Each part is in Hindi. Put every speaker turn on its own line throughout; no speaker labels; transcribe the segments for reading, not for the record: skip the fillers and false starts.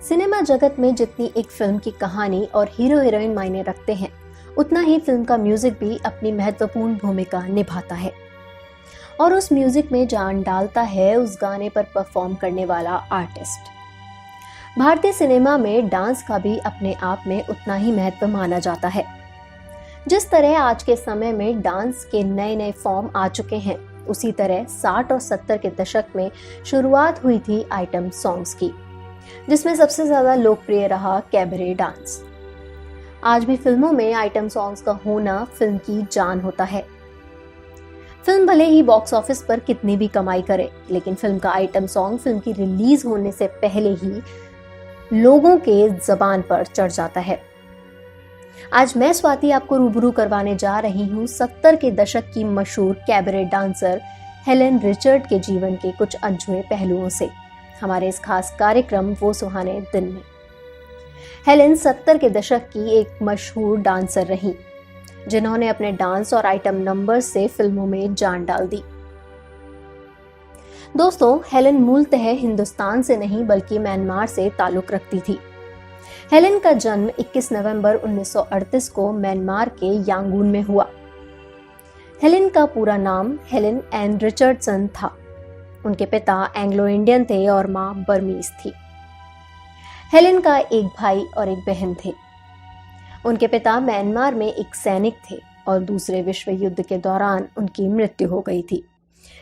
सिनेमा जगत में जितनी एक फिल्म की कहानी और हीरो हीरोइन मायने रखते हैं, उतना ही फिल्म का म्यूजिक भी अपनी महत्वपूर्ण भूमिका निभाता है और उस म्यूजिक में जान डालता है उस गाने पर परफॉर्म करने वाला आर्टिस्ट। भारतीय सिनेमा में डांस का भी अपने आप में उतना ही महत्व माना जाता है। जिस तरह आज के समय में डांस के नए नए फॉर्म आ चुके हैं, उसी तरह 60 और 70 के दशक में शुरुआत हुई थी आइटम सॉन्ग्स की, जिसमें सबसे ज्यादा लोकप्रिय रहा कैबरे डांस। आज भी फिल्मों में आइटम सॉन्ग्स का होना फिल्म की जान होता है। फिल्म भले ही बॉक्स ऑफिस पर कितनी भी कमाई करे, लेकिन फिल्म का आइटम सॉन्ग फिल्म की रिलीज होने से पहले ही लोगों के जबान पर चढ़ जाता है। आज मैं स्वाति आपको रूबरू करवाने जा रही हूँ 70 के दशक की मशहूर कैबरे डांसर हेलेन रिचर्ड के जीवन के कुछ अनछुए पहलुओं से, हमारे इस खास कार्यक्रम वो सुहाने दिन में। हेलेन 70 के दशक की एक मशहूर डांसर रही, जिन्होंने अपने डांस और आइटम नंबर से फिल्मों में जान डाल दी। दोस्तों, हेलेन मूलतः हिंदुस्तान से नहीं बल्कि म्यांमार से ताल्लुक रखती थी। हेलेन का जन्म 21 नवंबर 1938 को म्यांमार के यांगून में हुआ। हेलेन का पूरा नाम हेलेन एन रिचर्डसन था। उनके पिता एंग्लो इंडियन थे और मां बर्मीज थी। हेलेन का एक भाई और एक बहन थे। उनके पिता म्यांमार में एक सैनिक थे और दूसरे विश्व युद्ध के दौरान उनकी मृत्यु हो गई थी,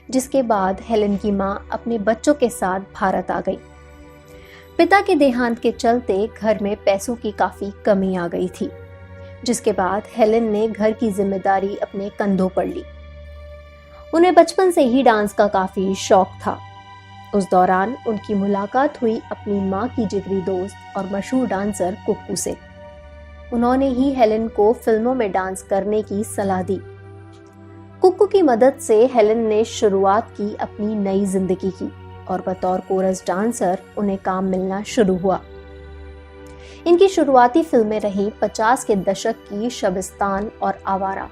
जिसके बाद हेलेन की मां अपने बच्चों के साथ भारत आ गई। पिता के देहांत के चलते घर में पैसों की काफी कमी आ गई थी, जिसके बाद हेलेन ने घर की जिम्मेदारी अपने कंधों पर ली। उन्हें बचपन से ही डांस का काफी शौक था। उस दौरान उनकी मुलाकात हुई अपनी मां की जिगरी दोस्त और मशहूर डांसर कुक्कू से। उन्होंने ही हेलेन को फिल्मों में डांस करने की सलाह दी। कुक्कू की मदद से हेलेन ने शुरुआत की अपनी नई जिंदगी की और बतौर कोरस डांसर उन्हें काम मिलना शुरू हुआ। इनकी शुरुआती फिल्में रही 50 के दशक की शबिस्तान और आवारा।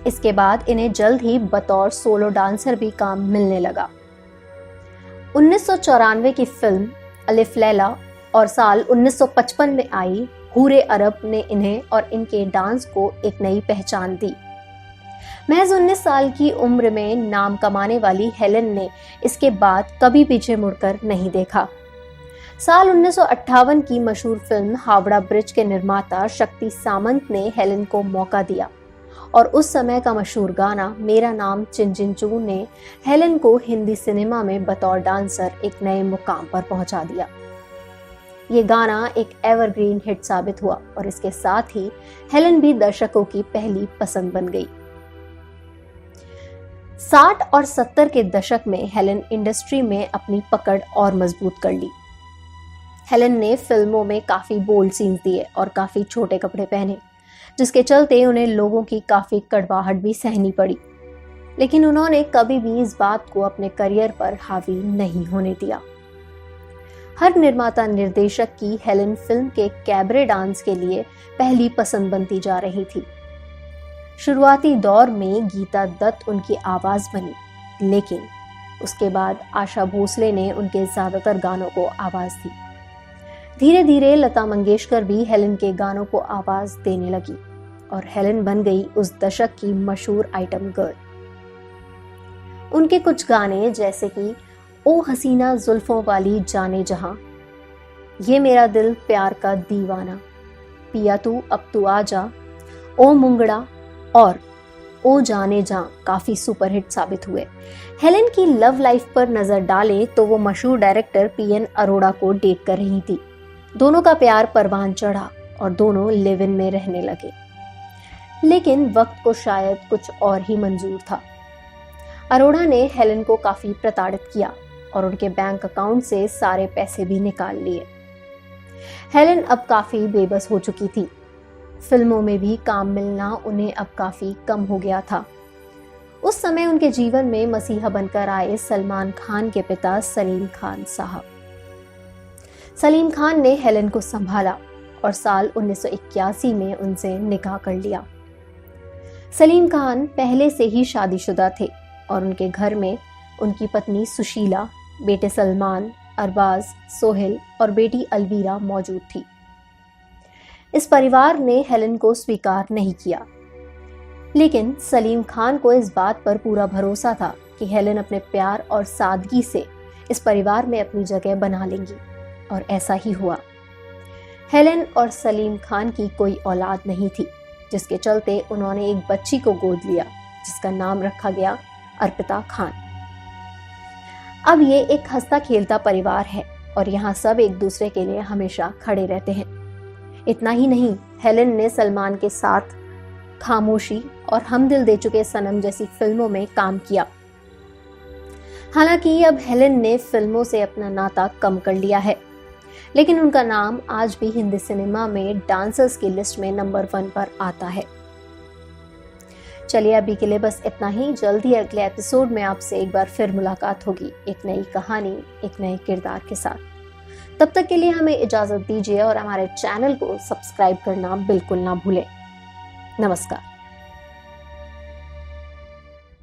इसके बाद इन्हें जल्द ही बतौर सोलो डांसर भी काम मिलने लगा। 1994 की फिल्म अलिफ लैला और साल 1955 में आई हूरे अरब ने इन्हें और इनके डांस को एक नई पहचान दी। महज 19 साल की उम्र में नाम कमाने वाली हेलेन ने इसके बाद कभी पीछे मुड़कर नहीं देखा। साल 1958 की मशहूर फिल्म हावड़ा ब्रिज के निर्माता शक्ति सामंत ने हेलेन को मौका दिया और उस समय का मशहूर गाना मेरा नाम चिंचिंचू ने हेलेन को हिंदी सिनेमा में बतौर डांसर एक नए मुकाम पर पहुंचा दिया। ये गाना एक एवरग्रीन हिट साबित हुआ और इसके साथ ही हेलेन भी दर्शकों की पहली पसंद बन गई। 60 और 70 के दशक में हेलेन इंडस्ट्री में अपनी पकड़ और मजबूत कर ली। हेलेन ने फिल्मों में काफी बोल्ड सीन्स दिए और काफी छोटे कपड़े पहने, जिसके चलते उन्हें लोगों की काफी कड़वाहट भी सहनी पड़ी। लेकिन उन्होंने कभी भी इस बात को अपने करियर पर हावी नहीं होने दिया। हर निर्माता निर्देशक की हेलेन फिल्म के कैबरे डांस के लिए पहली पसंद बनती जा रही थी। शुरुआती दौर में गीता दत्त उनकी आवाज बनी, लेकिन उसके बाद आशा भोसले ने उनके ज्यादातर गानों को आवाज दी। धीरे धीरे लता मंगेशकर भी हेलेन के गानों को आवाज देने लगी और हेलेन बन गई उस दशक की मशहूर आइटम गर्ल। उनके कुछ गाने जैसे कि ओ हसीना जुल्फों वाली जाने जहां, ये मेरा दिल प्यार का दीवाना, पिया तू अब तू आजा, ओ मुंगड़ा और ओ जाने जा काफी सुपरहिट साबित हुए। हेलेन की लव लाइफ पर नजर डालें तो वो मशहूर डायरेक्टर पीएन अरोड़ा को डेट कर रही थी। दोनों का प्यार परवान चढ़ा और दोनों लिव इन में रहने लगे, लेकिन वक्त को शायद कुछ और ही मंजूर था। अरोड़ा ने हेलेन को काफी प्रताड़ित किया और उनके बैंक अकाउंट से सारे पैसे भी निकाल लिए। हेलेन अब काफी बेबस हो चुकी थी। फिल्मों में भी काम मिलना उन्हें अब काफी कम हो गया था। उस समय उनके जीवन में मसीहा बनकर आए सलमान खान के पिता सलीम खान साहब। सलीम खान ने हेलेन को संभाला और साल 1981 में उनसे निकाह कर लिया। सलीम खान पहले से ही शादीशुदा थे और उनके घर में उनकी पत्नी सुशीला, बेटे सलमान अरबाज, सोहेल और बेटी अलवीरा मौजूद थी। इस परिवार ने हेलेन को स्वीकार नहीं किया, लेकिन सलीम खान को इस बात पर पूरा भरोसा था कि हेलेन अपने प्यार और सादगी से इस परिवार में अपनी जगह बना लेंगी, और ऐसा ही हुआ। हेलेन और सलीम खान की कोई औलाद नहीं थी, जिसके चलते उन्होंने एक बच्ची को गोद लिया जिसका नाम रखा गया अर्पिता खान। अब ये एक हंसता खेलता परिवार है और यहाँ सब एक दूसरे के लिए हमेशा खड़े रहते हैं। इतना ही नहीं, हेलेन ने सलमान के साथ खामोशी और हम दिल दे चुके सनम जैसी फिल्मों में काम किया। हालांकि अब हेलेन ने फिल्मों से अपना नाता कम कर लिया है, लेकिन उनका नाम आज भी हिंदी सिनेमा में डांसर्स की लिस्ट में नंबर 1 पर आता है। चलिए अभी के लिए बस इतना ही। जल्दी अगले एपिसोड में आपसे एक बार फिर मुलाकात होगी, एक नई कहानी, एक नए किरदार के साथ। तब तक के लिए हमें इजाजत दीजिए और हमारे चैनल को सब्सक्राइब करना बिल्कुल ना भूलें। नमस्कार।